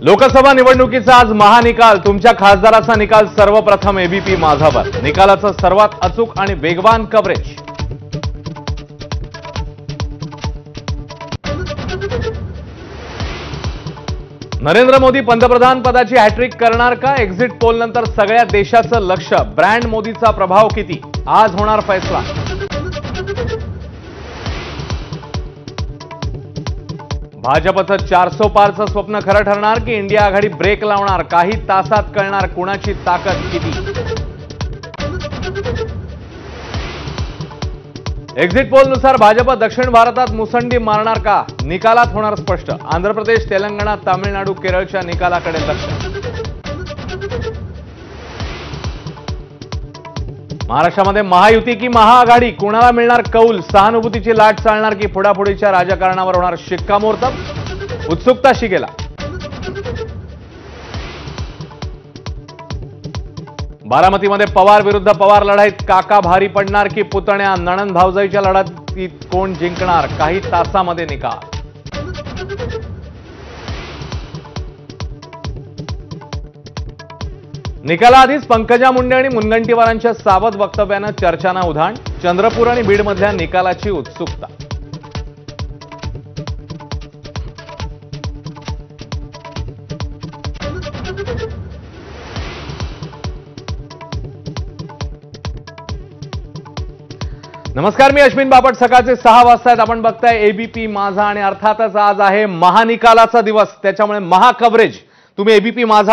लोकसभा निवडणुकीचा आज महानिकाल। तुमच्या खासदाराचा निकाल सर्वप्रथम एबीपी माझावर। निकालाचं सर्वात अचूक आणि वेगवान कव्हरेज। नरेंद्र मोदी पंतप्रधान पदाची हॅट्रिक करणार का? एक्झिट पोल नंतर सगळ्या देशाचं लक्ष। ब्रँड मोदीचा प्रभाव किती? आज होणार फैसला। भाजपचं 400 पारचं स्वप्न खरं ठरणार की इंडिया आघाडी ब्रेक लावणार? काही तासात कळणार कुणाची ताकद किती। एक्झिट पोलनुसार भाजप दक्षिण भारतात मुसंडी मारणार का? निकालात होणार स्पष्ट। आंध्र प्रदेश, तेलंगणा, तामिळनाडू, केरळच्या निकालाकडे लक्ष। महाराष्ट्रामध्ये महायुती की महाआघाडी? कुणाला मिळणार कौल? सहानुभूतीची लाट चालणार की फोडाफोडीच्या राजकारणावर होणार शिक्कामोर्तब? उत्सुकता शिगेला। बारामतीमध्ये पवार विरुद्ध पवार लढाईत काका भारी पडणार की पुतण्या? नणंद भावजाईच्या लढतीत कोण जिंकणार? काही तासामध्ये निकाल। निकालाआधीच पंकजा मुंडे आणि मुनगंटीवारांच्या सावध वक्तव्यानं चर्चांना उधाण। चंद्रपूर आणि बीडमधल्या निकालाची उत्सुकता। नमस्कार, मी अश्विन बापट। सकाळचे 6 वाजता आहेत। आपण बघताय एबीपी माझा आणि अर्थातच आज आहे महानिकालाचा दिवस, त्याच्यामुळे महा कव्हरेज तुम्ही एबीपी माझा